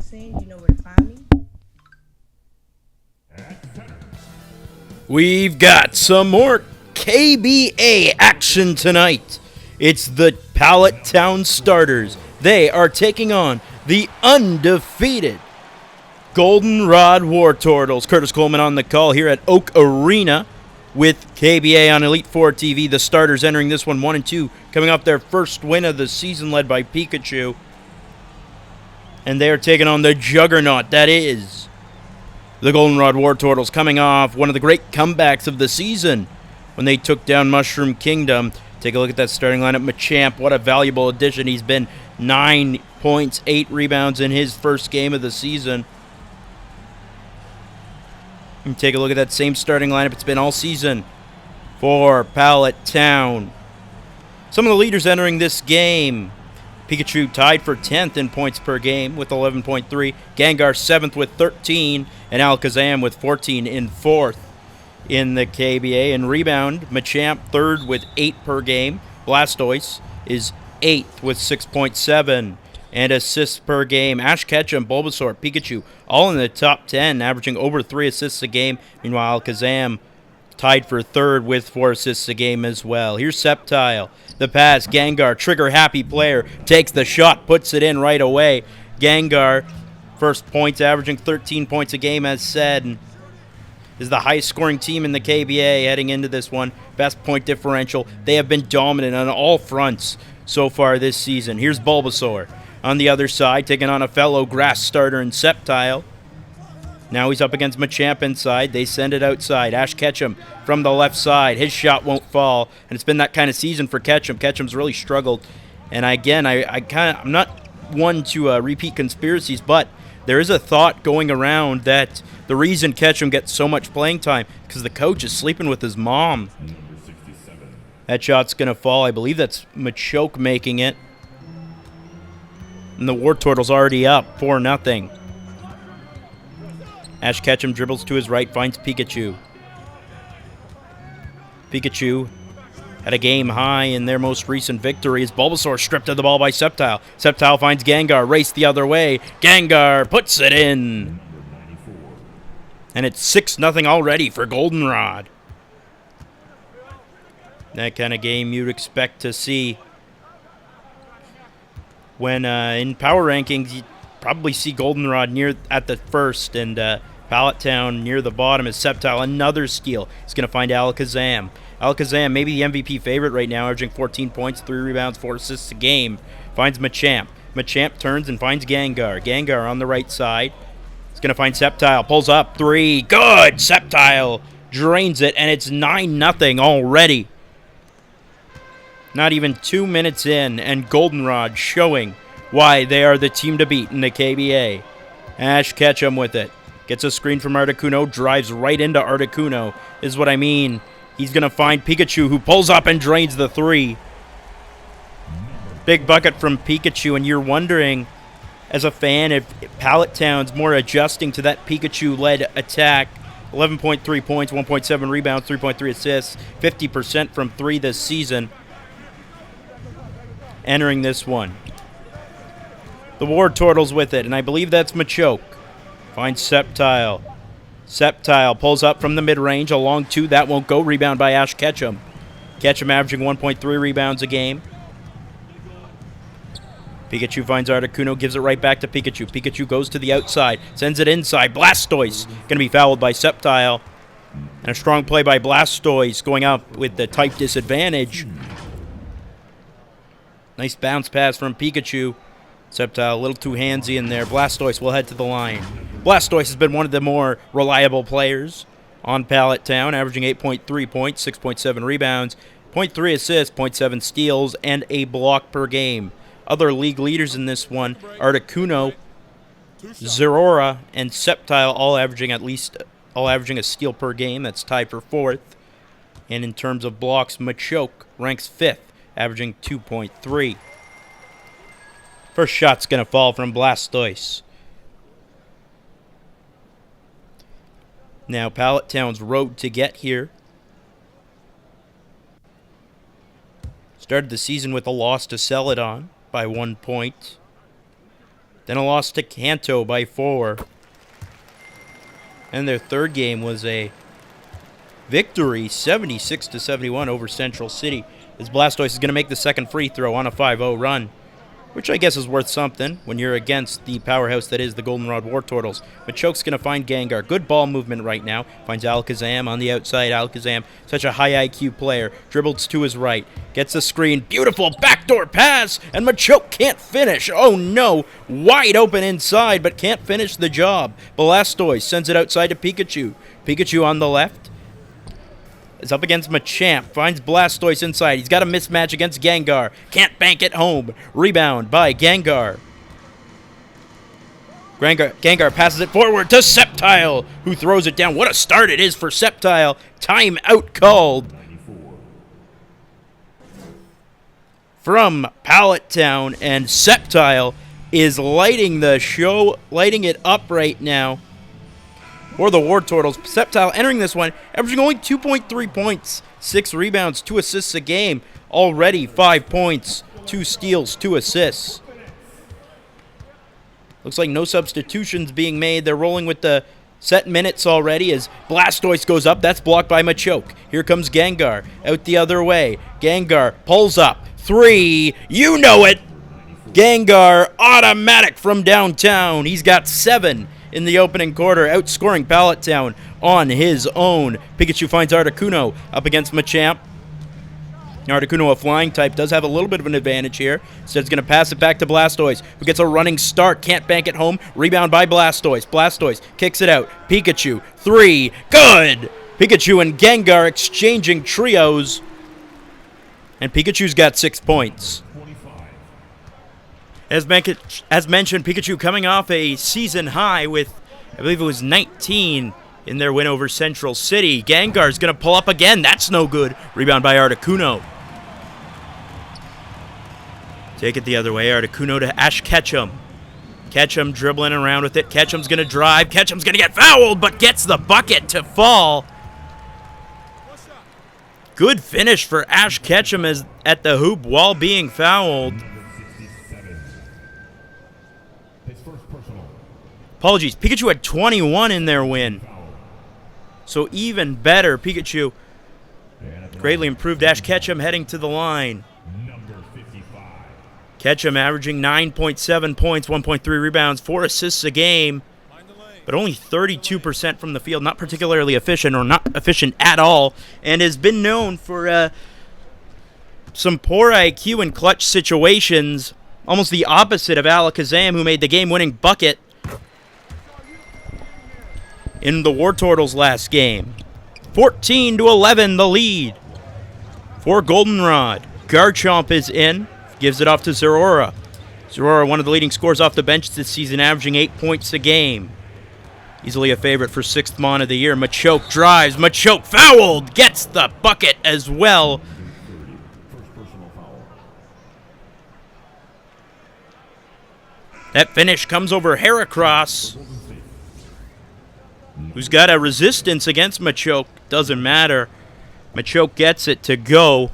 saying? You know where to find me. We've got some more KBA action tonight. It's the Pallet Town starters. They are taking on the undefeated Goldenrod Wartortles. Curtis Coleman on the call here at Oak Arena with KBA on Elite Four TV. The starters entering this one 1-2, coming off their first win of the season led by Pikachu. And they are taking on the juggernaut that is the Goldenrod Wartortles, coming off one of the great comebacks of the season when they took down Mushroom Kingdom. Take a look at that starting lineup. Machamp, what a valuable addition. He's been 9 points, 8 rebounds in his first game of the season. And take a look at that same starting lineup. It's been all season for Pallet Town. Some of the leaders entering this game. Pikachu tied for 10th in points per game with 11.3. Gengar 7th with 13. And Alakazam with 14 in 4th in the KBA. And rebound, Machamp 3rd with 8 per game. Blastoise is 8th with 6.7. And assists per game. Ash Ketchum, Bulbasaur, Pikachu, all in the top 10, averaging over 3 assists a game. Meanwhile, Alakazam tied for 3rd with 4 assists a game as well. Here's Sceptile. The pass, Gengar, trigger-happy player, takes the shot, puts it in right away. Gengar, first points, averaging 13 points a game, as said, is the highest-scoring team in the KBA heading into this one. Best point differential. They have been dominant on all fronts so far this season. Here's Bulbasaur. On the other side, taking on a fellow grass starter in Sceptile. Now he's up against Machamp inside. They send it outside. Ash Ketchum from the left side. His shot won't fall. And it's been that kind of season for Ketchum. Ketchum's really struggled. And again, I'm not one to repeat conspiracies, but there is a thought going around that the reason Ketchum gets so much playing time because the coach is sleeping with his mom. That shot's going to fall. I believe that's Machoke making it. And the Wartortles already up 4-0. Ash Ketchum dribbles to his right, finds Pikachu. Pikachu had a game high in their most recent victory as Bulbasaur stripped of the ball by Sceptile. Sceptile finds Gengar, race the other way. Gengar puts it in. And it's 6-0 already for Goldenrod. That kind of game you'd expect to see when in power rankings, you probably see Goldenrod near at the first and Pallet Town near the bottom is Sceptile. Another steal. He's going to find Alakazam. Alakazam, maybe the MVP favorite right now, averaging 14 points, 3 rebounds, 4 assists a game. Finds Machamp. Machamp turns and finds Gengar. Gengar on the right side. He's going to find Sceptile. Pulls up. 3. Good! Sceptile drains it, and it's 9-0 already. Not even 2 minutes in, and Goldenrod showing why they are the team to beat in the KBA. Ash Ketchum with it. Gets a screen from Articuno, drives right into Articuno, is what I mean. He's going to find Pikachu, who pulls up and drains the 3. Big bucket from Pikachu, and you're wondering, as a fan, if Pallet Town's more adjusting to that Pikachu-led attack. 11.3 points, 1.7 rebounds, 3.3 assists, 50% from 3 this season. Entering this one. The Wartortles with it, and I believe that's Machoke. Finds Sceptile. Sceptile pulls up from the mid-range, a long 2. That won't go. Rebound by Ash Ketchum. Ketchum averaging 1.3 rebounds a game. Pikachu finds Articuno, gives it right back to Pikachu. Pikachu goes to the outside, sends it inside. Blastoise going to be fouled by Sceptile. And a strong play by Blastoise going up with the type disadvantage. Nice bounce pass from Pikachu. Sceptile a little too handsy in there. Blastoise will head to the line. Blastoise has been one of the more reliable players on Pallet Town, averaging 8.3 points, 6.7 rebounds, 0.3 assists, 0.7 steals, and a block per game. Other league leaders in this one, Articuno, Zerora, and Sceptile all averaging a steal per game. That's tied for 4th. And in terms of blocks, Machoke ranks 5th, averaging 2.3. First shot's going to fall from Blastoise. Now, Pallet Town's road to get here. Started the season with a loss to Celadon by 1 point. Then a loss to Kanto by 4. And their third game was a victory, 76-71 over Central City. As Blastoise is going to make the second free throw on a 5-0 run, which I guess is worth something when you're against the powerhouse that is the Goldenrod Wartortles. Machoke's going to find Gengar. Good ball movement right now. Finds Alakazam on the outside. Alakazam, such a high IQ player. Dribbles to his right. Gets a screen. Beautiful backdoor pass. And Machoke can't finish. Oh no. Wide open inside, but can't finish the job. Blastoise sends it outside to Pikachu. Pikachu on the left is up against Machamp. Finds Blastoise inside. He's got a mismatch against Gengar. Can't bank it home. Rebound by Gengar. Gengar passes it forward to Sceptile, who throws it down. What a start it is for Sceptile. Time out called from Pallet Town, and Sceptile is lighting the show, lighting it up right now for the Wartortles. Sceptile entering this one, averaging only 2.3 points, 6 rebounds, 2 assists a game. Already 5 points, 2 steals, 2 assists. Looks like no substitutions being made. They're rolling with the set minutes already as Blastoise goes up. That's blocked by Machoke. Here comes Gengar out the other way. Gengar pulls up. 3. You know it. Gengar automatic from downtown. He's got 7 in the opening quarter, outscoring Pallet Town on his own. Pikachu finds Articuno up against Machamp. Articuno, a flying type, does have a little bit of an advantage here. Instead, it's going to pass it back to Blastoise, who gets a running start. Can't bank it home. Rebound by Blastoise. Blastoise kicks it out. Pikachu, 3. Good! Pikachu and Gengar exchanging trios. And Pikachu's got 6 points. As mentioned, Pikachu coming off a season high with, I believe it was 19 in their win over Central City. Gengar's going to pull up again. That's no good. Rebound by Articuno. Take it the other way. Articuno to Ash Ketchum. Ketchum dribbling around with it. Ketchum's going to drive. Ketchum's going to get fouled, but gets the bucket to fall. Good finish for Ash Ketchum as at the hoop while being fouled. Apologies. Pikachu had 21 in their win. So even better. Pikachu greatly improved. Ash Ketchum heading to the line. Ketchum averaging 9.7 points, 1.3 rebounds, 4 assists a game. But only 32% from the field. Not particularly efficient, or not efficient at all. And has been known for some poor IQ in clutch situations. Almost the opposite of Alakazam, who made the game-winning bucket in the Wartortles last game. 14-11 the lead for Goldenrod. Garchomp is in. Gives it off to Zeraora. Zeraora, one of the leading scorers off the bench this season, averaging 8 points a game. Easily a favorite for 6th Mon of the year. Machoke drives. Machoke fouled. Gets the bucket as well. That finish comes over Heracross, who's got a resistance against Machoke. Doesn't matter. Machoke gets it to go.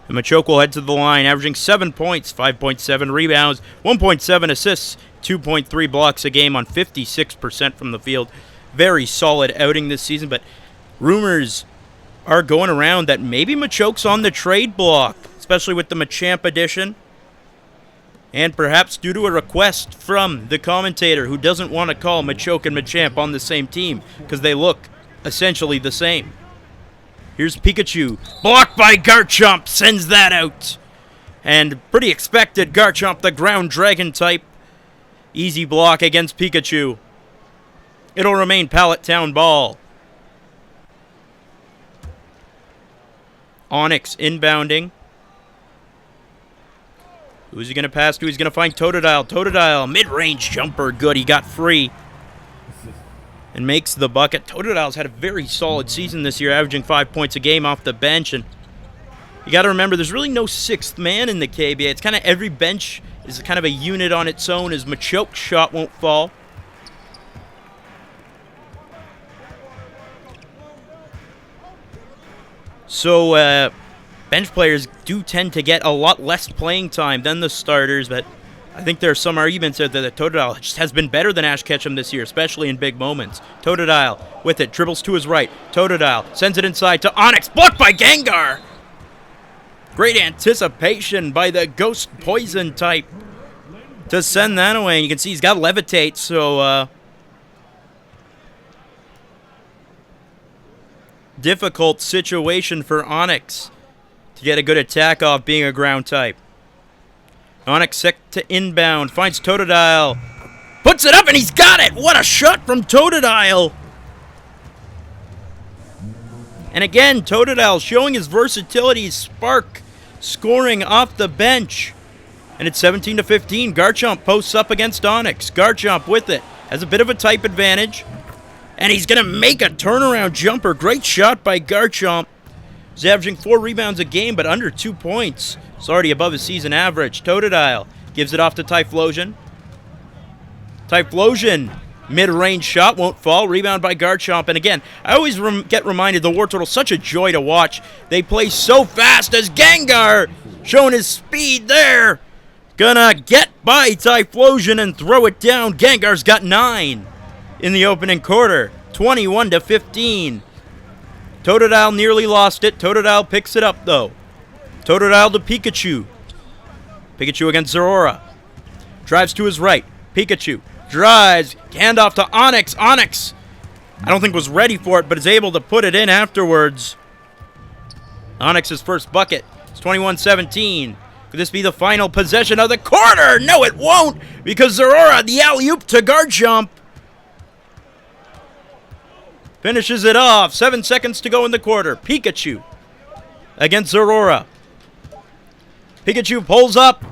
And Machoke will head to the line, averaging 7 points, 5.7 rebounds, 1.7 assists, 2.3 blocks a game on 56% from the field. Very solid outing this season, but rumors are going around that maybe Machoke's on the trade block, especially with the Machamp edition. And perhaps due to a request from the commentator who doesn't want to call Machoke and Machamp on the same team because they look essentially the same. Here's Pikachu. Blocked by Garchomp. Sends that out. And pretty expected. Garchomp, the ground dragon type. Easy block against Pikachu. It'll remain Pallet Town ball. Onyx inbounding. Who's he going to pass to? He's going to find Totodile. Totodile, mid-range jumper. Good, he got free. And makes the bucket. Totodile's had a very solid season this year, averaging 5 points a game off the bench. And you got to remember, there's really no 6th man in the KBA. It's kind of every bench is kind of a unit on its own as Machoke's shot won't fall. So, bench players do tend to get a lot less playing time than the starters, but I think there are some arguments that the Totodile just has been better than Ash Ketchum this year, especially in big moments. Totodile with it, dribbles to his right. Totodile sends it inside to Onix, blocked by Gengar. Great anticipation by the Ghost Poison type to send that away. And you can see he's got Levitate, so difficult situation for Onix to get a good attack off being a ground type. Onix set to inbound, finds Totodile, puts it up, and he's got it! What a shot from Totodile! And again, Totodile showing his versatility, Spark scoring off the bench. And it's 17-15. Garchomp posts up against Onix. Garchomp with it, has a bit of a type advantage. And he's going to make a turnaround jumper. Great shot by Garchomp. He's averaging 4 rebounds a game, but under 2 points. It's already above his season average. Totodile gives it off to Typhlosion. Typhlosion, mid-range shot, won't fall. Rebound by Garchomp. And again, I always get reminded the Wartortles, such a joy to watch. They play so fast as Gengar, showing his speed there. Gonna get by Typhlosion and throw it down. Gengar's got 9 in the opening quarter. 21-15. Totodile nearly lost it. Totodile picks it up, though. Totodile to Pikachu. Pikachu against Zorora. Drives to his right. Pikachu drives. Handoff to Onix. Onix, I don't think was ready for it, but is able to put it in afterwards. Onix's first bucket. It's 21-17. Could this be the final possession of the quarter? No, it won't, because Zorora, the alley-oop to Garchomp, finishes it off. 7 seconds to go in the quarter. Pikachu against Zorora. Pikachu pulls up.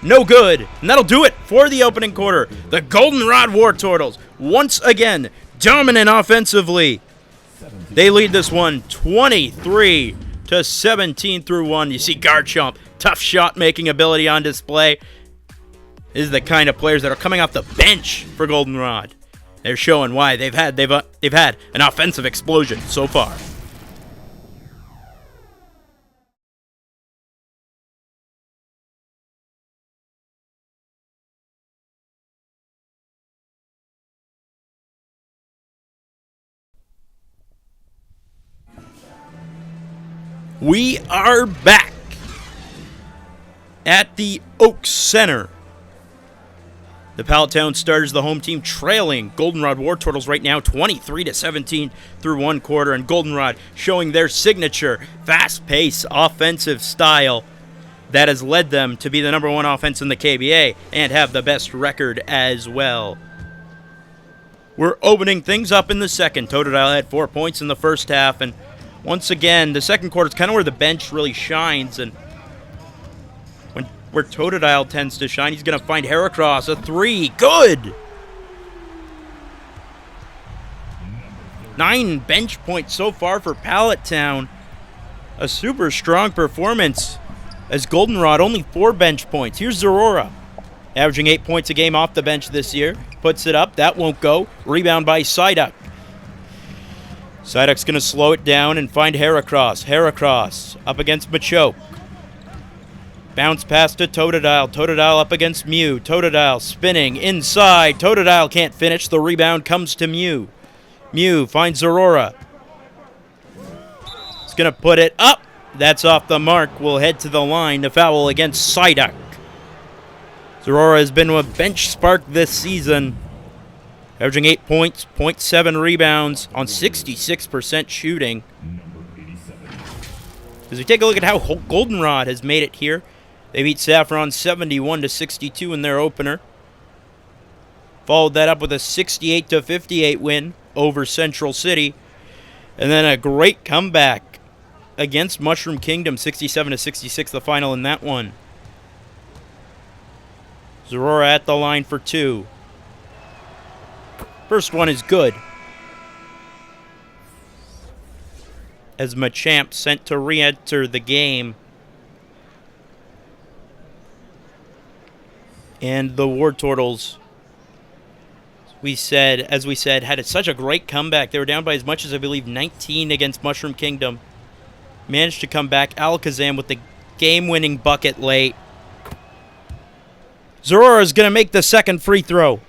No good. And that'll do it for the opening quarter. The Goldenrod Wartortles, once again, dominant offensively. They lead this one 23-17 through 1. You see Garchomp, tough shot-making ability on display. This is the kind of players that are coming off the bench for Goldenrod. They're showing why they've had an offensive explosion so far. We are back at the Oak Center. The Pallet Town starters, the home team, trailing Goldenrod Wartortles right now 23-17 through 1 quarter, and Goldenrod showing their signature fast-paced offensive style that has led them to be the #1 offense in the KBA and have the best record as well. We're opening things up in the second. Totodile had 4 points in the first half, and once again, the second quarter is kind of where the bench really shines, and where Totodile tends to shine, he's going to find Heracross, a 3, good! 9 bench points so far for Pallet Town. A super strong performance, as Goldenrod only 4 bench points. Here's Zorora, averaging 8 points a game off the bench this year. Puts it up, that won't go. Rebound by Psyduck. Psyduck's going to slow it down and find Heracross. Heracross up against Machoke. Bounce pass to Totodile. Totodile up against Mew. Totodile spinning inside. Totodile can't finish. The rebound comes to Mew. Mew finds Zorora. He's going to put it up. That's off the mark. We'll head to the line to foul against Psyduck. Zorora has been a bench spark this season, averaging 8 points, 0.7 rebounds on 66% shooting. As we take a look at how Goldenrod has made it here, they beat Saffron 71-62 in their opener. Followed that up with a 68-58 win over Central City. And then a great comeback against Mushroom Kingdom, 67-66, the final in that one. Zorora at the line for 2. First one is good, as Machamp sent to re-enter the game. And the Wartortles, as we said, had such a great comeback. They were down by as much as, I believe, 19 against Mushroom Kingdom. Managed to come back. Alakazam with the game-winning bucket late. Zorora is going to make the second free throw.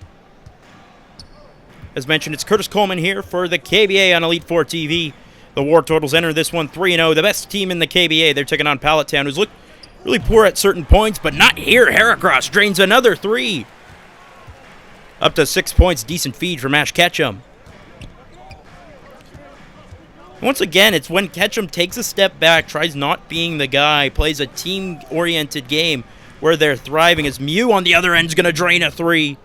As mentioned, it's Curtis Coleman here for the KBA on Elite Four TV. The Wartortles enter this one 3-0. The best team in the KBA. They're taking on Pallet Town, who's looked really poor at certain points, but not here. Heracross drains another 3. Up to 6 points. Decent feed from Ash Ketchum. Once again, it's when Ketchum takes a step back, tries not being the guy, plays a team-oriented game where they're thriving, as Mew on the other end is going to drain a 3.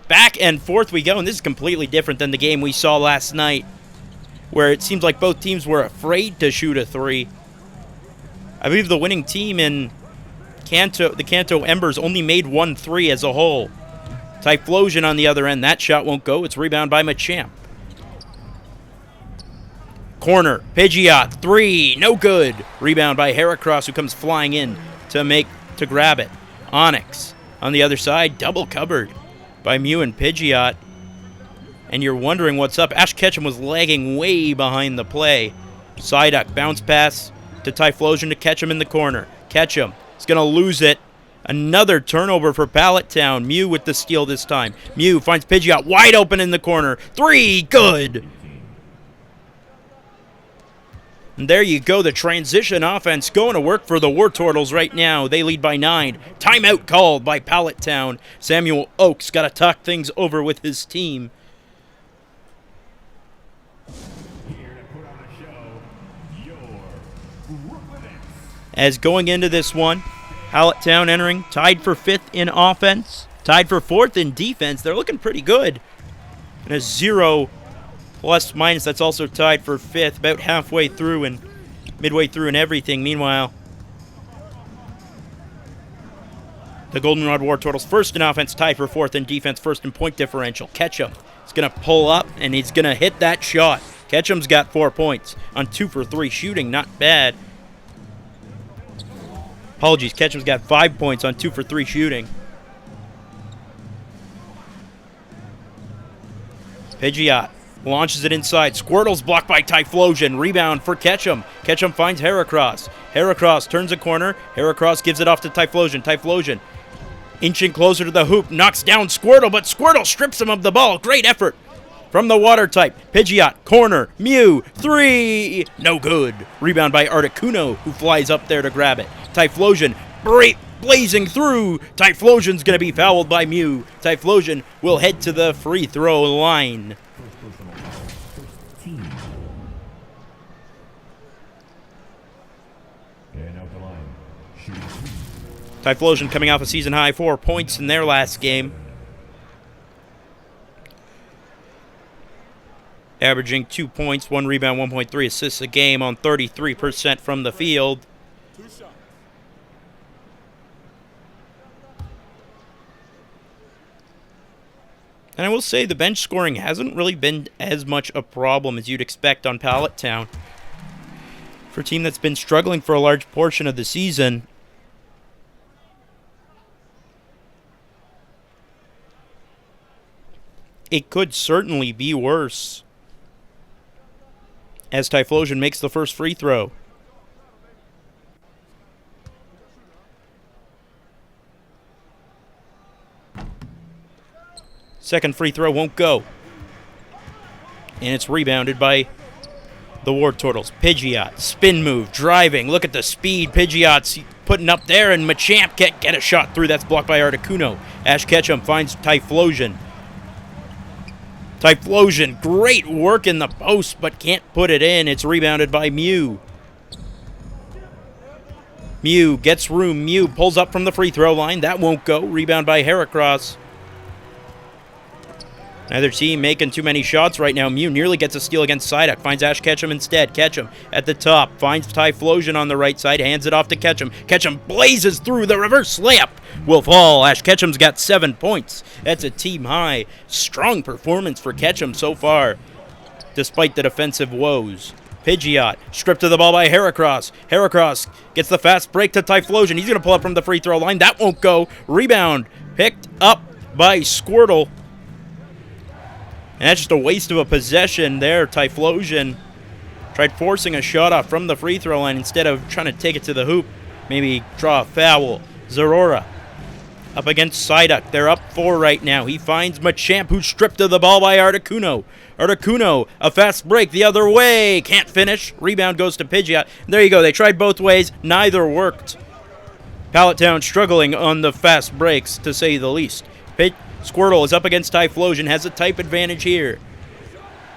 Back and forth we go, and this is completely different than the game we saw last night, where it seems like both teams were afraid to shoot a 3. I believe the winning team in the Kanto Embers only made 1 3 as a whole. Typhlosion on the other end, that shot won't go. It's rebound by Machamp. Corner, Pidgeot, 3, no good. Rebound by Heracross, who comes flying in to grab it. Onyx on the other side, double covered by Mew and Pidgeot. And you're wondering what's up. Ash Ketchum was lagging way behind the play. Psyduck, bounce pass to Typhlosion to Ketchum in the corner. Ketchum is going to lose it. Another turnover for Pallet Town. Mew with the steal this time. Mew finds Pidgeot wide open in the corner. 3, good. And there you go, the transition offense going to work for the Wartortles right now. They lead by 9. Timeout called by Pallet Town. Samuel Oakes got to talk things over with his team. As going into this one, Pallet Town entering tied for 5th in offense, tied for 4th in defense. They're looking pretty good. And a 0 plus minus, that's also tied for 5th, about halfway through and midway through and everything. Meanwhile, the Goldenrod Wartortles first in offense, tied for 4th in defense, first in point differential. Ketchum is going to pull up, and he's going to hit that shot. Ketchum's got 4 points on 2 for 3 shooting, not bad. Apologies, Ketchum's got 5 points on 2 for 3 shooting. Pidgeot launches it inside. Squirtle's blocked by Typhlosion. Rebound for Ketchum. Ketchum finds Heracross. Heracross turns a corner. Heracross gives it off to Typhlosion. Typhlosion inching closer to the hoop. Knocks down Squirtle, but Squirtle strips him of the ball. Great effort from the water type. Pidgeot, corner, Mew, 3. No good. Rebound by Articuno, who flies up there to grab it. Typhlosion blazing through. Typhlosion's going to be fouled by Mew. Typhlosion will head to the free throw line. Typhlosion coming off a season high 4 points in their last game. Averaging 2 points, 1 rebound, 1.3 assists a game on 33% from the field. And I will say the bench scoring hasn't really been as much a problem as you'd expect on Pallet Town. For a team that's been struggling for a large portion of the season, it could certainly be worse. As Typhlosion makes the first free throw. Second free throw won't go. And it's rebounded by the Wartortles. Pidgeot, spin move, driving. Look at the speed Pidgeot's putting up there, and Machamp can't get a shot through. That's blocked by Articuno. Ash Ketchum finds Typhlosion. Typhlosion, great work in the post, but can't put it in. It's rebounded by Mew. Mew gets room. Mew pulls up from the free throw line. That won't go. Rebound by Heracross. Neither team making too many shots right now. Mew nearly gets a steal against Psyduck. Finds Ash Ketchum instead. Ketchum at the top. Finds Typhlosion on the right side. Hands it off to Ketchum. Ketchum blazes through. The reverse layup will fall. Ash Ketchum's got 7 points. That's a team high. Strong performance for Ketchum so far, despite the defensive woes. Pidgeot stripped of the ball by Heracross. Heracross gets the fast break to Typhlosion. He's going to pull up from the free throw line. That won't go. Rebound picked up by Squirtle. And that's just a waste of a possession there. Typhlosion tried forcing a shot off from the free throw line instead of trying to take it to the hoop. Maybe draw a foul. Zorora up against Psyduck. They're up 4 right now. He finds Machamp, who's stripped of the ball by Articuno. Articuno, a fast break the other way. Can't finish. Rebound goes to Pidgeot. There you go. They tried both ways. Neither worked. Pallet Town struggling on the fast breaks, to say the least. Squirtle is up against Typhlosion. Has a type advantage here.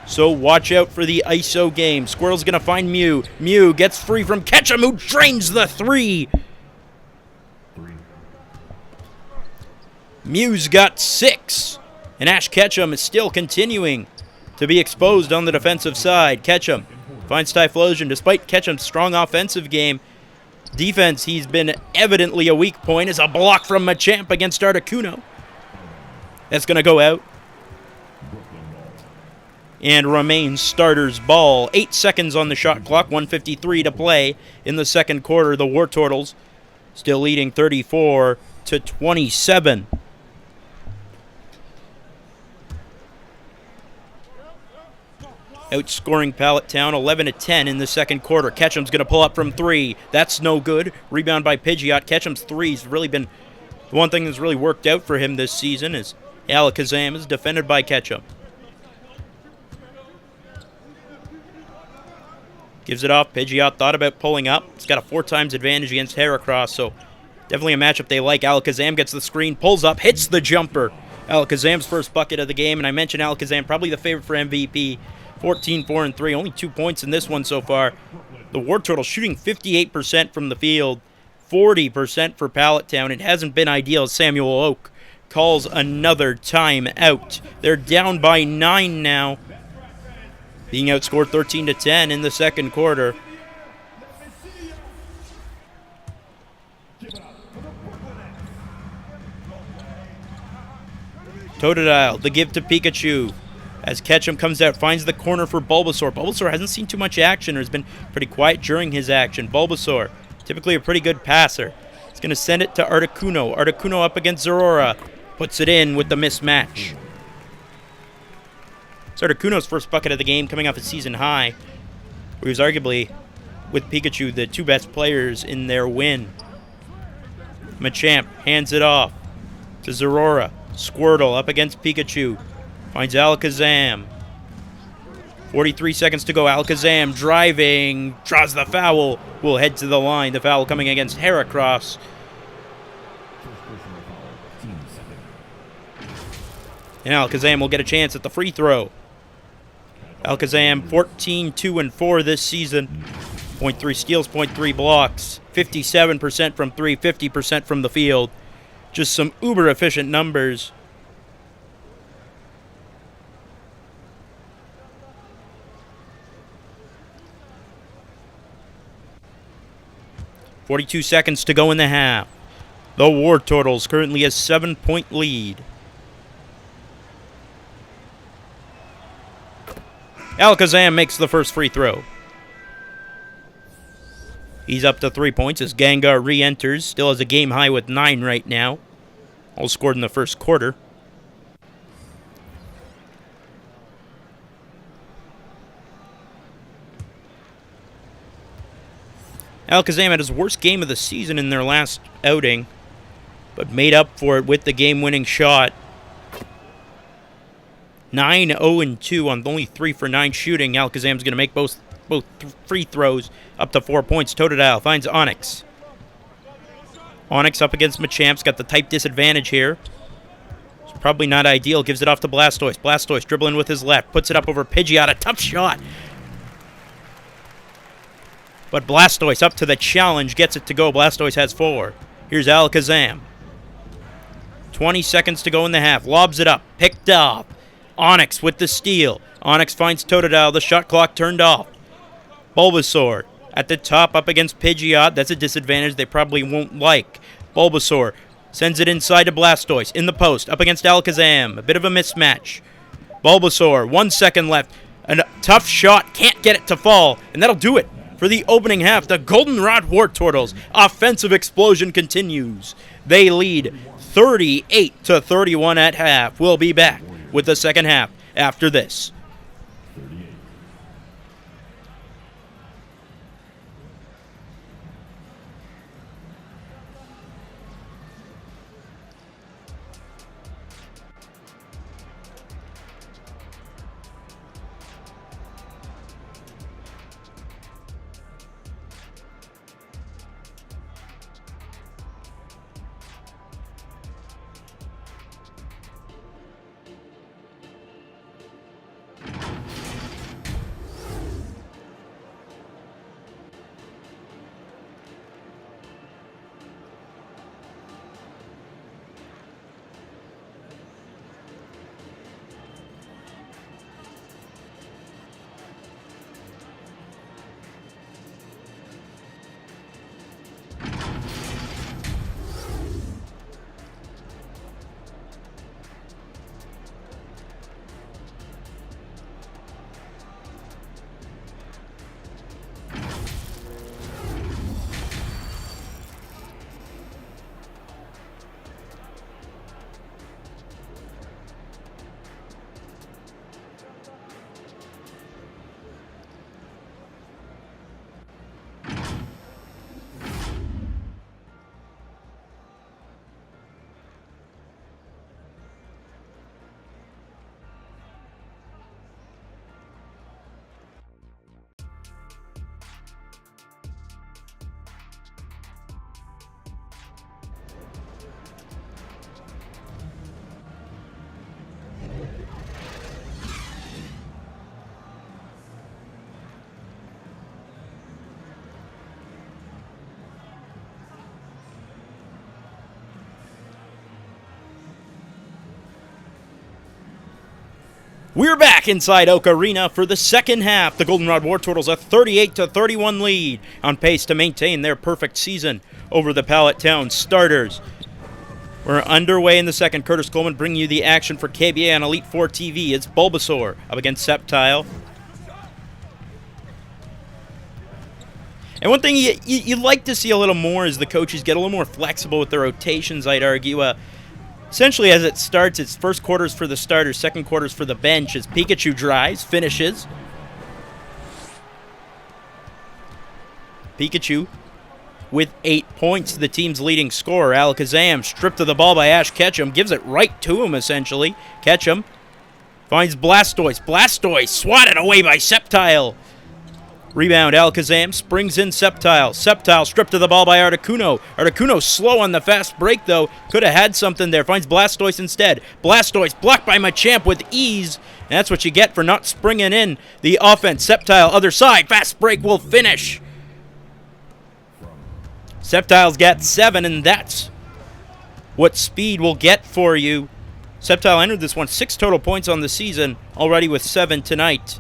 So watch out for the ISO game. Squirtle's going to find Mew. Mew gets free from Ketchum, who drains the 3. Mew's got 6. And Ash Ketchum is still continuing to be exposed on the defensive side. Ketchum finds Typhlosion. Despite Ketchum's strong offensive game, defense, he's been evidently a weak point. Is a block from Machamp against Articuno. That's going to go out. And remains starter's ball. 8 seconds on the shot clock. 1:53 to play in the second quarter. The Wartortles still leading 34-27. Outscoring Pallet Town 11-10 in the second quarter. Ketchum's going to pull up from 3. That's no good. Rebound by Pidgeot. Ketchum's 3's really been the one thing that's really worked out for him this season. Is Alakazam is defended by Ketchum. Gives it off. Pidgeot thought about pulling up. It's got a 4 times advantage against Heracross, so definitely a matchup they like. Alakazam gets the screen, pulls up, hits the jumper. Alakazam's first bucket of the game, and I mentioned Alakazam, probably the favorite for MVP. 14-4-3, only 2 points in this one so far. The Wartortles shooting 58% from the field, 40% for Pallet Town. It hasn't been ideal. Samuel Oak calls another time out. They're down by 9 now, being outscored 13-10 in the second quarter. Totodile, the give to Pikachu. As Ketchum comes out, finds the corner for Bulbasaur. Bulbasaur hasn't seen too much action, or has been pretty quiet during his action. Bulbasaur, typically a pretty good passer. He's going to send it to Articuno. Articuno up against Zorora. Puts it in with the mismatch. It's Articuno's first bucket of the game, coming off a season high, where he was arguably, with Pikachu, the 2 best players in their win. Machamp hands it off to Zorora. Squirtle up against Pikachu. Finds Alakazam. 43 seconds to go. Alakazam driving. Draws the foul. Will head to the line. The foul coming against Heracross. And Alakazam will get a chance at the free throw. Alakazam 14-2-4 this season. 0.3 steals, 0.3 blocks. 57% from 3, 50% from the field. Just some uber efficient numbers. .42 seconds to go in the half. The Wartortles currently a 7-point lead. Alakazam makes the first free throw. He's up to 3 points as Gengar re-enters. Still has a game high with 9 right now. All scored in the first quarter. Alakazam had his worst game of the season in their last outing, but made up for it with the game-winning shot. 9-0-2 on only 3 for 9 shooting. Alakazam's going to make both free throws, up to 4 points. Totodile finds Onyx. Onyx up against Machamp's got the type disadvantage here. It's probably not ideal. Gives it off to Blastoise. Blastoise dribbling with his left. Puts it up over Pidgeot. A tough shot. But Blastoise up to the challenge. Gets it to go. Blastoise has 4. Here's Alakazam. 20 seconds to go in the half. Lobs it up. Picked up. Onyx with the steal. Onyx finds Totodile. The shot clock turned off. Bulbasaur at the top up against Pidgeot. That's a disadvantage they probably won't like. Bulbasaur sends it inside to Blastoise. In the post. Up against Alakazam. A bit of a mismatch. Bulbasaur. 1 second left. A tough shot. Can't get it to fall. And that'll do it for the opening half. The Goldenrod Wartortles offensive explosion continues. They lead 38-31 at half. We'll be back with the second half after this. We're back inside Oak Arena for the second half. The Goldenrod Wartortles a 38-31 lead, on pace to maintain their perfect season over the Pallet Town starters. We're underway in the second. Curtis Coleman bringing you the action for KBA on Elite 4 TV. It's Bulbasaur up against Sceptile. And one thing you'd like to see a little more is the coaches get a little more flexible with their rotations, I'd argue. Essentially, as it starts, it's first quarters for the starters, second quarters for the bench, as Pikachu drives, finishes. Pikachu with 8 points, the team's leading scorer. Alakazam stripped of the ball by Ash Ketchum, gives it right to him, essentially. Ketchum finds Blastoise. Blastoise swatted away by Sceptile. Rebound, Alakazam springs in Sceptile. Sceptile stripped of the ball by Articuno. Articuno slow on the fast break, though. Could have had something there. Finds Blastoise instead. Blastoise blocked by Machamp with ease. And that's what you get for not springing in the offense. Sceptile, other side. Fast break will finish. Sceptile's got 7, and that's what speed will get for you. Sceptile entered this one 6 total points on the season, already with 7 tonight,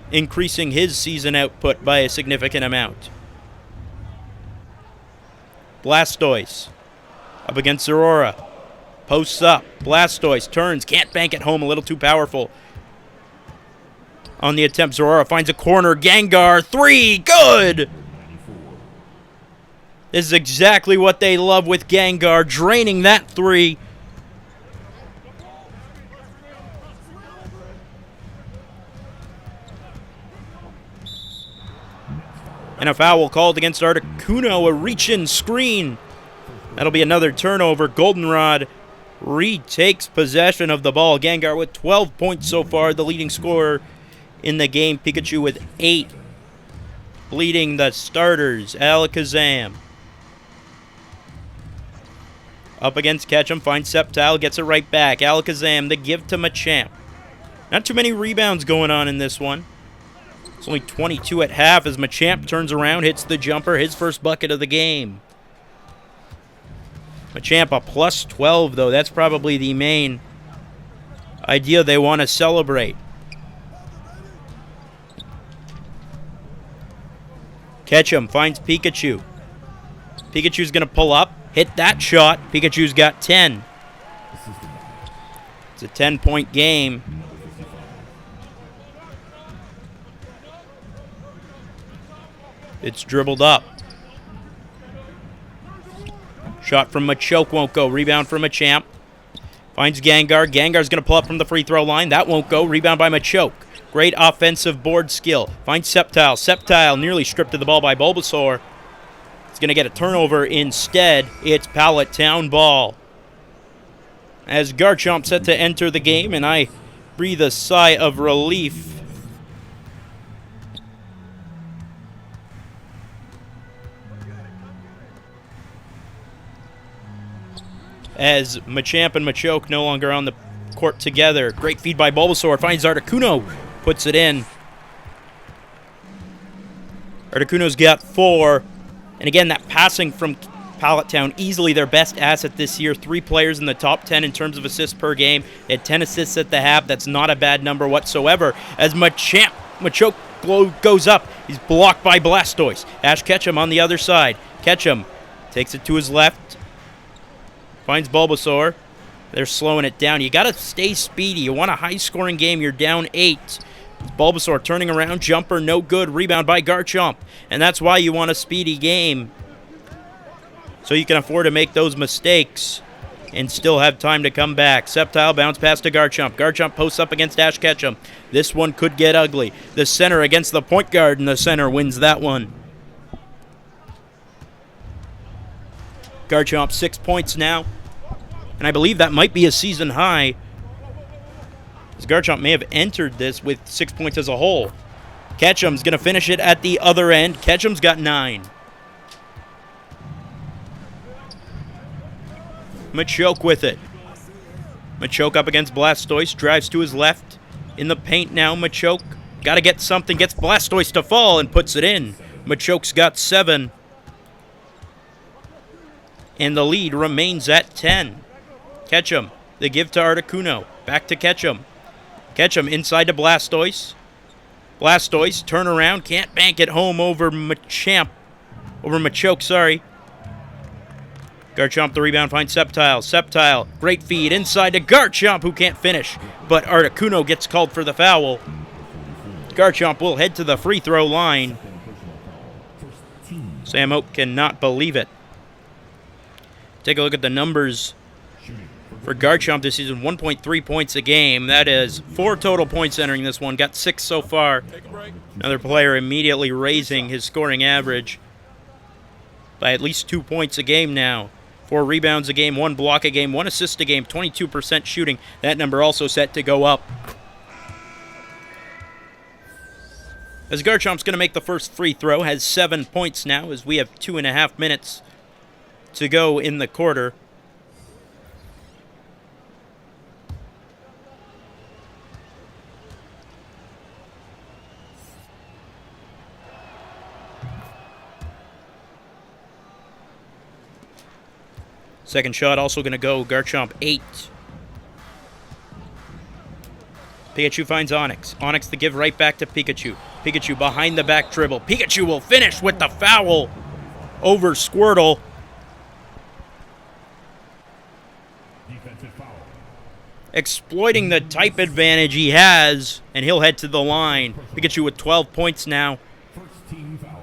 increasing his season output by a significant amount. Blastoise up against Aurora. Posts up. Blastoise turns. Can't bank it home. A little too powerful. On the attempt, Aurora finds a corner. Gengar. 3. Good! This is exactly what they love with Gengar. Draining that 3. And a foul called against Articuno, a reach-in screen. That'll be another turnover. Goldenrod retakes possession of the ball. Gengar with 12 points so far, the leading scorer in the game. Pikachu with 8, leading the starters. Alakazam up against Ketchum, finds Sceptile, gets it right back. Alakazam, the give to Machamp. Not too many rebounds going on in this one. It's only 22 at half as Machamp turns around, hits the jumper, his first bucket of the game. Machamp a plus 12, though. That's probably the main idea they want to celebrate. Ketchum finds Pikachu. Pikachu's going to pull up, hit that shot. Pikachu's got 10. It's a 10-point game. It's dribbled up. Shot from Machoke won't go. Rebound from Machamp. Finds Gengar. Gengar's going to pull up from the free throw line. That won't go. Rebound by Machoke. Great offensive board skill. Finds Sceptile. Sceptile nearly stripped of the ball by Bulbasaur. It's going to get a turnover instead. It's Pallet Town ball. As Garchomp set to enter the game, and I breathe a sigh of relief. As Machamp and Machoke no longer on the court together. Great feed by Bulbasaur. Finds Articuno. Puts it in. Articuno's got 4. And again, that passing from Pallet Town, easily their best asset this year. 3 players in the top 10 in terms of assists per game. They had 10 assists at the half. That's not a bad number whatsoever. As Machoke goes up. He's blocked by Blastoise. Ash Ketchum on the other side. Ketchum takes it to his left. Finds Bulbasaur. They're slowing it down. You got to stay speedy. You want a high-scoring game. You're down 8. It's Bulbasaur turning around. Jumper, no good. Rebound by Garchomp. And that's why you want a speedy game. So you can afford to make those mistakes and still have time to come back. Sceptile bounce pass to Garchomp. Garchomp posts up against Ash Ketchum. This one could get ugly. The center against the point guard, and the center wins that one. Garchomp 6 points now. And I believe that might be a season high. As Garchomp may have entered this with 6 points as a whole. Ketchum's going to finish it at the other end. Ketchum's got 9. Machoke with it. Machoke up against Blastoise. Drives to his left. In the paint now, Machoke. Got to get something. Gets Blastoise to fall and puts it in. Machoke's got 7. And the lead remains at 10. Ketchum, the give to Articuno. Back to Ketchum. Catch him inside to Blastoise. Blastoise, turn around, can't bank it home over Machamp. Over Machoke, sorry. Garchomp the rebound, finds Sceptile. Sceptile, great feed inside to Garchomp, who can't finish. But Articuno gets called for the foul. Garchomp will head to the free throw line. Sam Oak cannot believe it. Take a look at the numbers for Garchomp this season. 1.3 points a game. That is 4 total points entering this one. Got 6 so far. Another player immediately raising his scoring average by at least 2 points a game now. 4 rebounds a game, 1 block a game, 1 assist a game, 22% shooting. That number also set to go up. As Garchomp's going to make the first free throw, has 7 points now as we have 2.5 minutes to go in the quarter. Second shot also going to go. Garchomp 8. Pikachu finds Onix. Onix the give right back to Pikachu. Pikachu behind the back dribble. Pikachu will finish with the foul over Squirtle. Defensive foul. Exploiting the type advantage he has, and he'll head to the line. Pikachu with 12 points now. First team foul.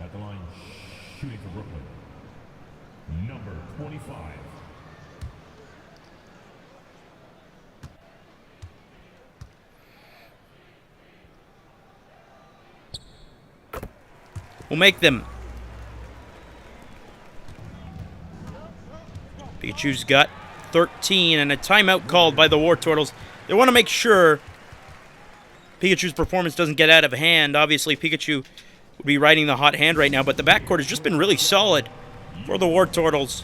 At the line, shooting for Brooklyn. Number 25. We'll make them. Pikachu's got 13 and a timeout called by the Wartortles. They want to make sure Pikachu's performance doesn't get out of hand. Obviously, Pikachu would be riding the hot hand right now, but the backcourt has just been really solid for the Wartortles.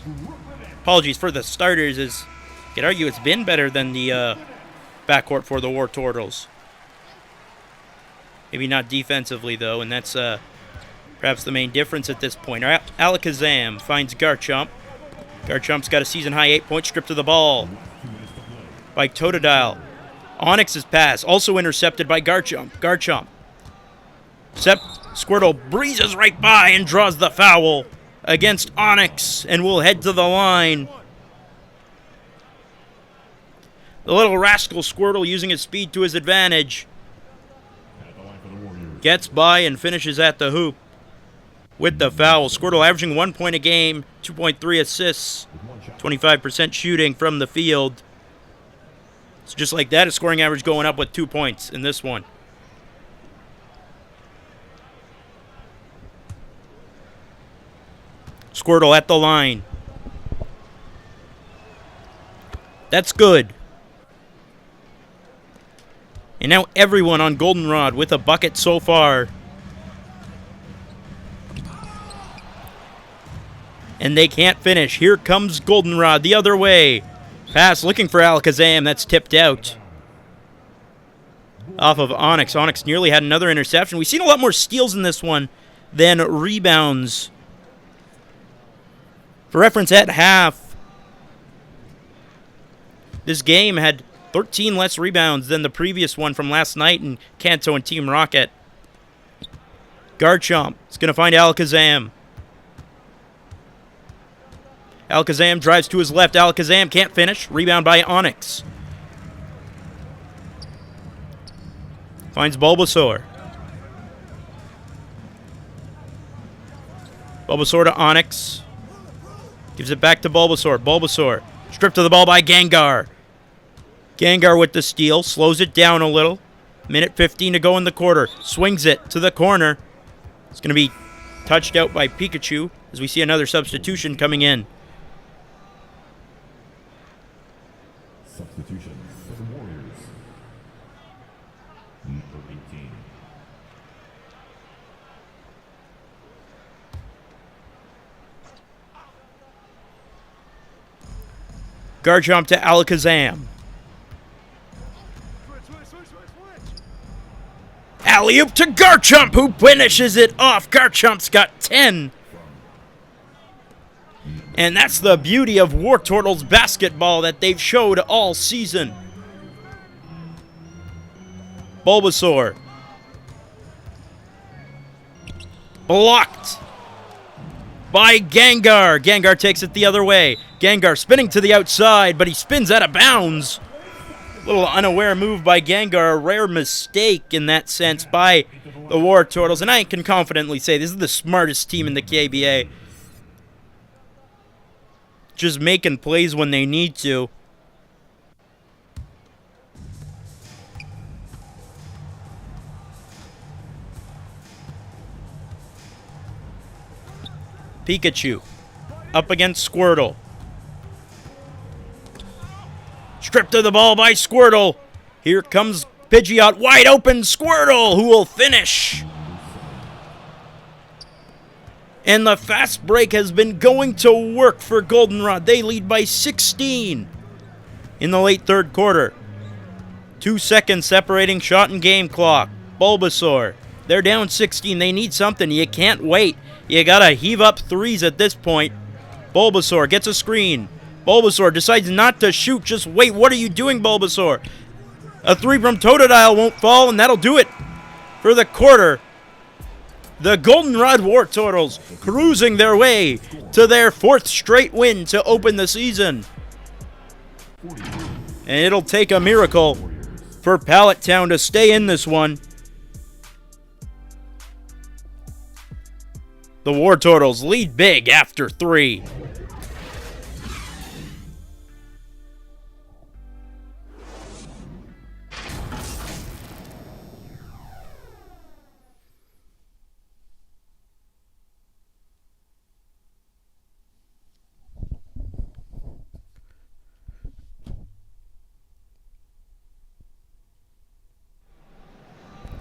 Apologies for the starters, as you could argue it's been better than the backcourt for the Wartortles. Maybe not defensively, though, and that's perhaps the main difference at this point. Alakazam finds Garchomp. Garchomp's got a season-high 8-point strip to the ball by Totodile. Onix's pass also intercepted by Garchomp. Garchomp. Squirtle breezes right by and draws the foul against Onix and will head to the line. The little rascal Squirtle using his speed to his advantage. Gets by and finishes at the hoop with the foul. Squirtle averaging 1 point a game, 2.3 assists, 25% shooting from the field. So just like that, his scoring average going up with 2 points in this one. Squirtle at the line. That's good. And now everyone on Goldenrod with a bucket so far. And they can't finish. Here comes Goldenrod the other way. Pass looking for Alakazam. That's tipped out. Off of Onix. Onix nearly had another interception. We've seen a lot more steals in this one than rebounds. For reference, at half, this game had 13 less rebounds than the previous one from last night in Kanto and Team Rocket. Garchomp is going to find Alakazam. Alakazam drives to his left. Alakazam can't finish. Rebound by Onix. Finds Bulbasaur. Bulbasaur to Onix. Gives it back to Bulbasaur. Bulbasaur stripped of the ball by Gengar. Gengar with the steal. Slows it down a little. Minute 15 to go in the quarter. Swings it to the corner. It's going to be touched out by Pikachu as we see another substitution coming in. Substitution for the Warriors. Number 18. Garchomp to Alakazam. Alley-oop to Garchomp, who finishes it off. Garchomp's got 10. And that's the beauty of Wartortles basketball that they've showed all season. Bulbasaur. Blocked by Gengar. Gengar takes it the other way. Gengar spinning to the outside, but he spins out of bounds. Little unaware move by Gengar. A rare mistake in that sense by the Wartortles. And I can confidently say this is the smartest team in the KBA. Just making plays when they need to. Pikachu up against Squirtle. Stripped of the ball by Squirtle. Here comes Pidgeot, wide open. Squirtle, who will finish. And the fast break has been going to work for Goldenrod. They lead by 16 in the late third quarter. 2 seconds separating shot and game clock. Bulbasaur, they're down 16. They need something. You can't wait. You gotta heave up threes at this point. Bulbasaur gets a screen. Bulbasaur decides not to shoot. Just wait. What are you doing, Bulbasaur? A three from Totodile won't fall, and that'll do it for the quarter. The Goldenrod Wartortles cruising their way to their 4th straight win to open the season. And it'll take a miracle for Pallet Town to stay in this one. The Wartortles lead big after 3.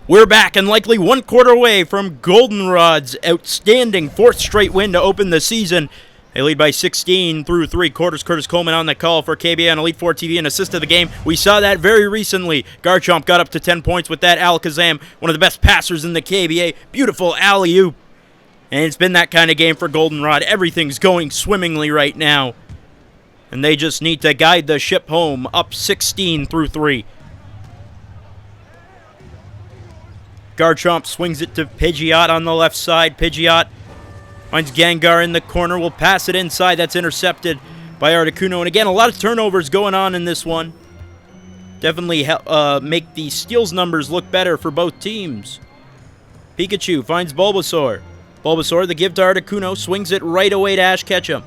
We're back and likely 1 quarter away from Goldenrod's outstanding 4th straight win to open the season. They lead by 16 through 3 quarters. Curtis Coleman on the call for KBA on Elite 4 TV and assist of the game. We saw that very recently. Garchomp got up to 10 points with that. Alakazam, one of the best passers in the KBA. Beautiful alley-oop. And it's been that kind of game for Goldenrod. Everything's going swimmingly right now. And they just need to guide the ship home, up 16 through 3. Garchomp swings it to Pidgeot on the left side. Pidgeot finds Gengar in the corner. Will pass it inside. That's intercepted by Articuno. And again, a lot of turnovers going on in this one. Definitely make the steals numbers look better for both teams. Pikachu finds Bulbasaur. Bulbasaur, the give to Articuno, swings it right away to Ash Ketchum.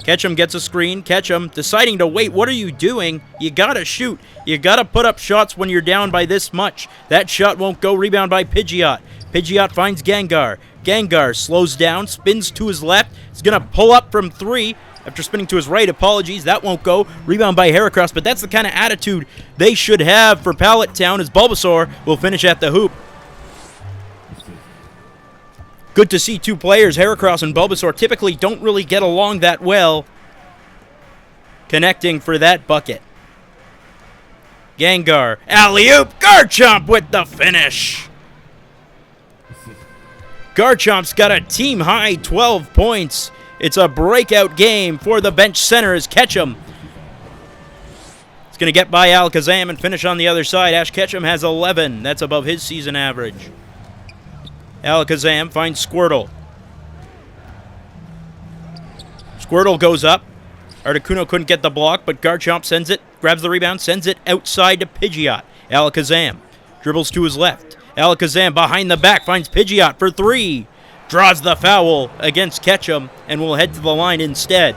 Ketchum gets a screen. Ketchum deciding to wait. What are you doing? You gotta shoot. You gotta put up shots when you're down by this much. That shot won't go. Rebound by Pidgeot. Pidgeot finds Gengar. Gengar slows down, spins to his left. He's gonna pull up from 3 after spinning to his right. Apologies, that won't go. Rebound by Heracross, but that's the kind of attitude they should have for Pallet Town as Bulbasaur will finish at the hoop. Good to see 2 players, Heracross and Bulbasaur, typically don't really get along that well. Connecting for that bucket. Gengar, alley-oop, Garchomp with the finish. Garchomp's got a team-high 12 points. It's a breakout game for the bench center as Ketchum. It's going to get by Alakazam and finish on the other side. Ash Ketchum has 11. That's above his season average. Alakazam finds Squirtle. Squirtle goes up. Articuno couldn't get the block, but Garchomp sends it, grabs the rebound, sends it outside to Pidgeot. Alakazam dribbles to his left. Alakazam behind the back finds Pidgeot for 3. Draws the foul against Ketchum and will head to the line instead.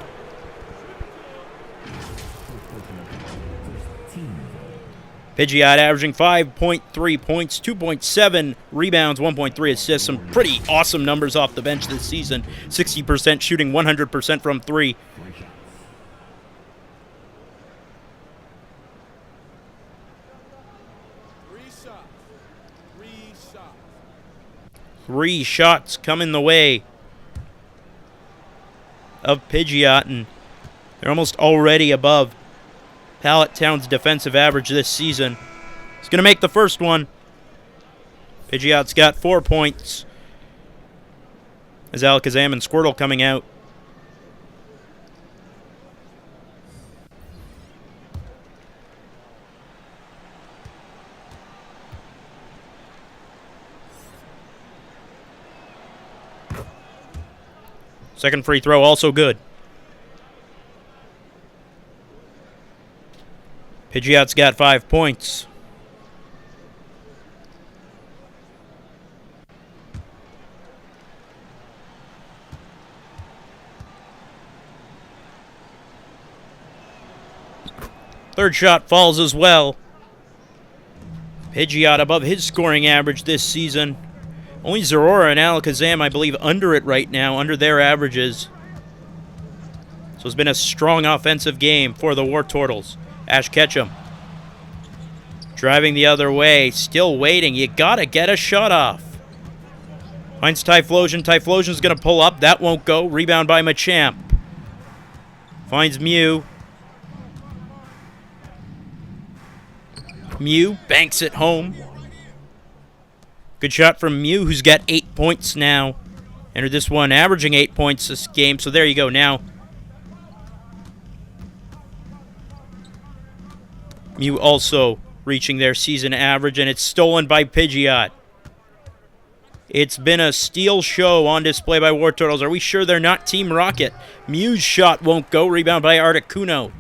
Pidgeot averaging 5.3 points, 2.7 rebounds, 1.3 assists. Some pretty awesome numbers off the bench this season. 60% shooting, 100% from 3. Three shots coming the way of Pidgeot, and they're almost already above Pallet Town's defensive average this season. He's going to make the first one. Pidgeot's got 4 points. As Alakazam and Squirtle coming out. Second free throw also good. Pidgeot's got 5 points. Third shot falls as well. Pidgeot above his scoring average this season. Only Zorora and Alakazam, I believe, under it right now, under their averages. So it's been a strong offensive game for the Wartortles. Ash Ketchum driving the other way, still waiting. You gotta get a shot off. Finds Typhlosion. Typhlosion's gonna pull up. That won't go. Rebound by Machamp. Finds Mew. Mew banks it home. Good shot from Mew, who's got 8 points now. Entered this one averaging 8 points this game, so there you go now. Mew also reaching their season average, and it's stolen by Pidgeot. It's been a steal show on display by Wartortles. Are we sure they're not Team Rocket? Mew's shot won't go. Rebound by Articuno.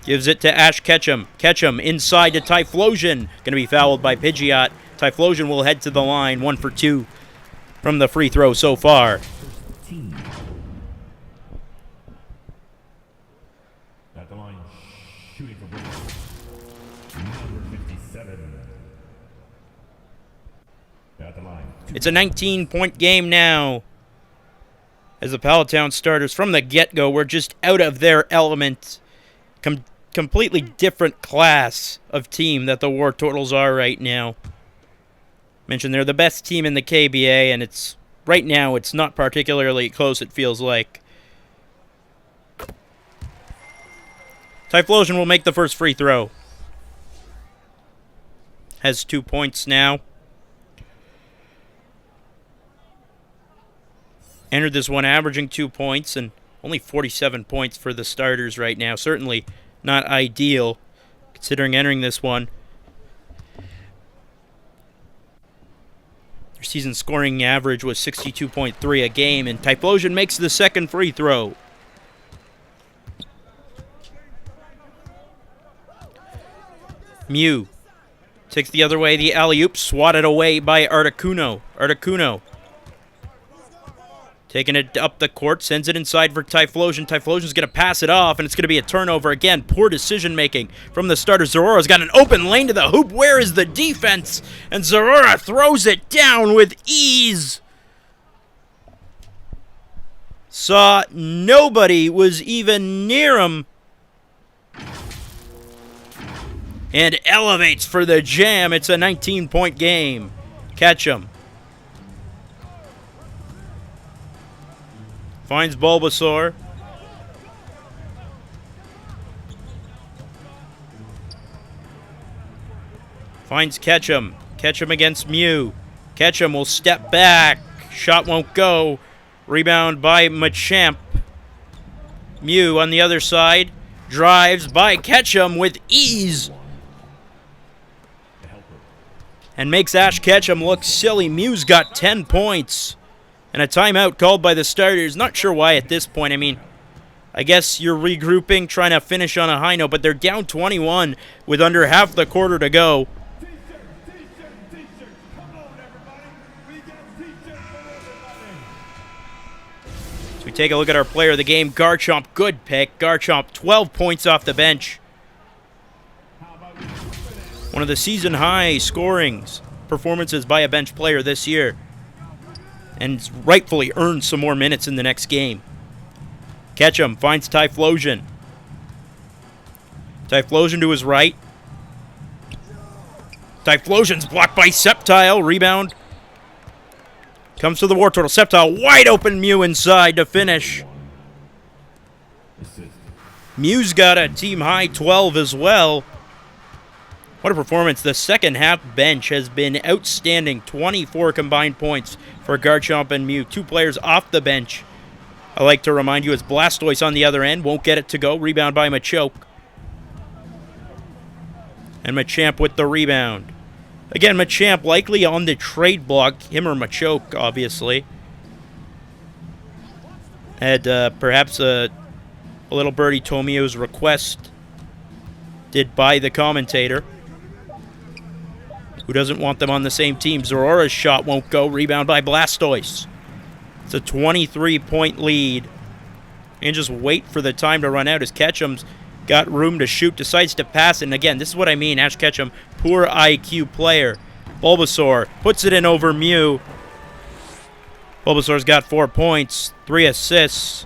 Gives it to Ash Ketchum. Ketchum inside to Typhlosion. Going to be fouled by Pidgeot. Typhlosion will head to the line. 1 for 2 from the free throw so far. At the line, shooting for Brooklyn. Number 57. At the line. It's a 19-point game now. As the Pallet Town starters from the get-go were just out of their element. Completely different class of team that the Wartortles are right now. Mentioned they're the best team in the KBA, and it's right now it's not particularly close, it feels like. Typhlosion will make the first free throw. Has 2 points now. Entered this one averaging 2 points, and only 47 points for the starters right now. Certainly not ideal, considering entering this one. Their season scoring average was 62.3 a game, and Typhlosion makes the second free throw. Mew takes the other way, the alley-oop, swatted away by Articuno. Articuno taking it up the court, sends it inside for Typhlosion. Typhlosion's going to pass it off, and it's going to be a turnover again. Poor decision-making from the starter. Zorora's got an open lane to the hoop. Where is the defense? And Zorora throws it down with ease. Saw nobody was even near him. And elevates for the jam. It's a 19-point game. Ketchum finds Bulbasaur. Finds Ketchum. Ketchum against Mew. Ketchum will step back. Shot won't go. Rebound by Machamp. Mew on the other side. Drives by Ketchum with ease. And makes Ash Ketchum look silly. Mew's got 10 points. And a timeout called by the starters. Not sure why at this point. I mean, I guess you're regrouping, trying to finish on a high note, but they're down 21 with under half the quarter to go. So we take a look at our player of the game, Garchomp. Good pick. Garchomp, 12 points off the bench. One of the season-high scorings performances by a bench player this year. And rightfully earned some more minutes in the next game. Ketchum finds Typhlosion. Typhlosion to his right. Typhlosion's blocked by Sceptile. Rebound. Comes to the Wartortle. Sceptile wide open. Mew inside to finish. Mew's got a team-high 12 as well. What a performance. The second half bench has been outstanding. 24 combined points for Garchomp and Mew. 2 players off the bench. I like to remind you, it's Blastoise on the other end. Won't get it to go. Rebound by Machoke. And Machamp with the rebound. Again, Machamp likely on the trade block. Him or Machoke, obviously. Had perhaps a little birdie Tomio's request did by the commentator, who doesn't want them on the same team. Zorora's shot won't go. Rebound by Blastoise. It's a 23-point lead. And just wait for the time to run out as Ketchum's got room to shoot, decides to pass it. And again, this is what I mean. Ash Ketchum, poor IQ player. Bulbasaur puts it in over Mew. Bulbasaur's got 4 points, 3 assists.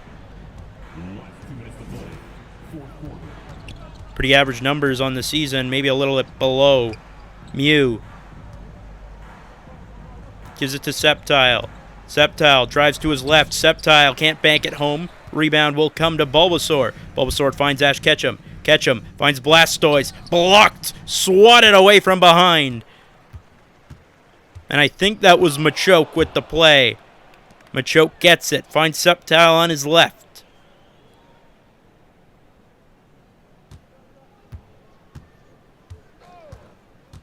Pretty average numbers on the season, maybe a little bit below Mew. Gives it to Sceptile. Sceptile drives to his left. Sceptile can't bank it home. Rebound will come to Bulbasaur. Bulbasaur finds Ash Ketchum. Ketchum finds Blastoise. Blocked. Swatted away from behind. And I think that was Machoke with the play. Machoke gets it. Finds Sceptile on his left.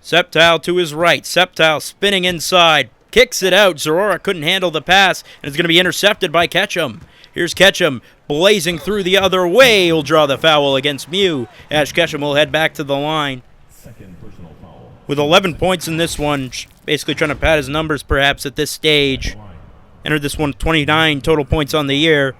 Sceptile to his right. Sceptile spinning inside. Kicks it out. Zorora couldn't handle the pass, and it's going to be intercepted by Ketchum. Here's Ketchum blazing through the other way. He'll draw the foul against Mew. Ash Ketchum will head back to the line. With 11 points in this one, basically trying to pad his numbers perhaps at this stage. Entered this one 29 total points on the year.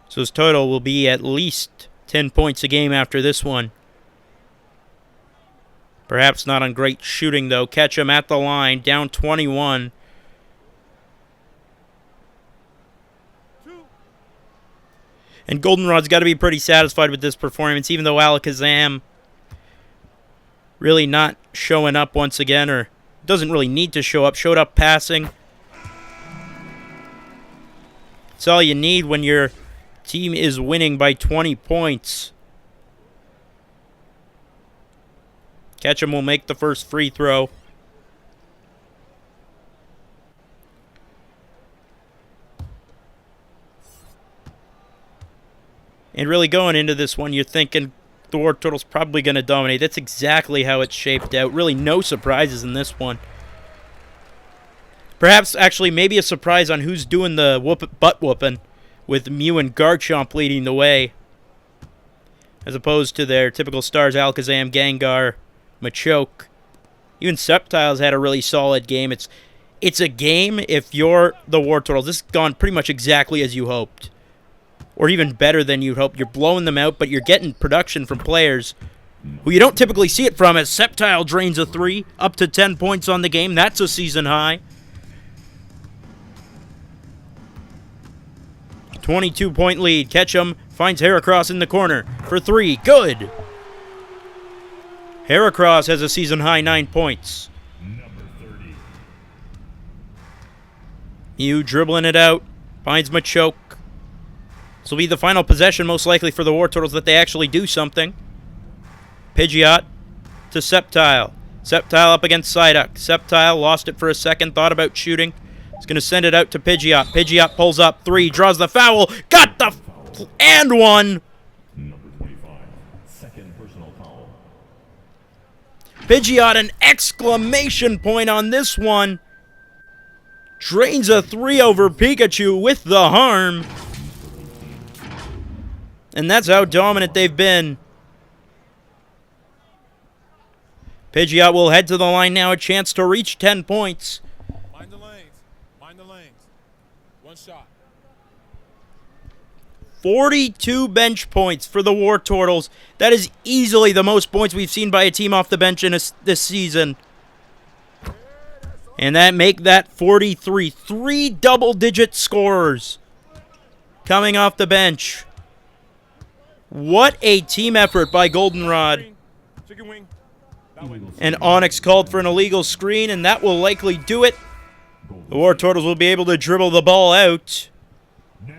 So his total will be at least 10 points a game after this one. Perhaps not on great shooting, though. Ketchum at the line, down 21. And Goldenrod's got to be pretty satisfied with this performance, even though Alakazam really not showing up once again, or doesn't really need to show up. Showed up passing. That's all you need when your team is winning by 20 points. Ketchum will make the first free throw. And really going into this one, you're thinking the Wartortles probably going to dominate. That's exactly how it's shaped out. Really no surprises in this one. Perhaps actually maybe a surprise on who's doing the butt whooping, with Mew and Garchomp leading the way, as opposed to their typical stars, Alakazam, Gengar, Machoke. Even Sceptile's had a really solid game. It's a game, if you're the Wartortles, this has gone pretty much exactly as you hoped. Or even better than you'd hoped. You're blowing them out, but you're getting production from players who you don't typically see it from, as Sceptile drains a 3, up to 10 points on the game. That's a season high. 22-point lead. Ketchum finds Heracross in the corner for 3. Good! Heracross has a season-high 9 points. Number 30. Mew dribbling it out. Finds Machoke. This will be the final possession, most likely, for the Wartortles, that they actually do something. Pidgeot to Sceptile. Sceptile up against Psyduck. Sceptile lost it for a second, thought about shooting. He's going to send it out to Pidgeot. Pidgeot pulls up 3, draws the foul. Got the and one. Number 25. Second personal foul. Pidgeot, an exclamation point on this one. Drains a 3 over Pikachu with the harm. And that's how dominant they've been. Pidgeot will head to the line now, a chance to reach 10 points. Mind the lanes. Mind the lanes. One shot. 42 bench points for the Wartortles. That is easily the most points we've seen by a team off the bench in this season. And that make that 43. 3 double-digit scorers coming off the bench. What a team effort by Goldenrod. Chicken wing. And Onyx called for an illegal screen, and that will likely do it. The Wartortles will be able to dribble the ball out Now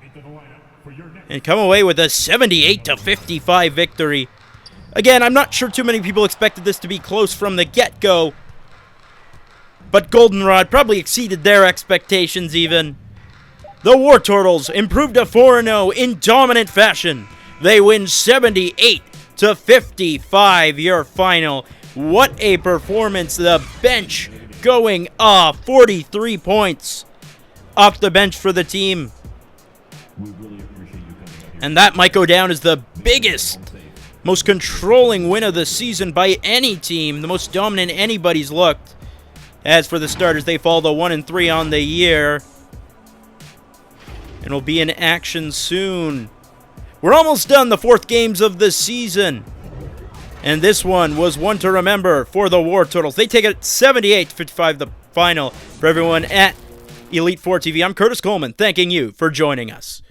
into the lineup for your next. and come away with a 78-55 victory. Again, I'm not sure too many people expected this to be close from the get-go, but Goldenrod probably exceeded their expectations even. The Wartortles improved to 4-0 in dominant fashion. They win 78-55, your final. What a performance. The bench going off. 43 points off the bench for the team. We really appreciate you coming out here. And that might go down as the biggest, most controlling win of the season by any team. The most dominant anybody's looked. As for the starters, they fall to 1-3 on the year. And will be in action soon. We're almost done, the 4th games of the season. And this one was one to remember for the Wartortles. They take it 78-55, the final. For everyone at Elite 4 TV, I'm Curtis Coleman, thanking you for joining us.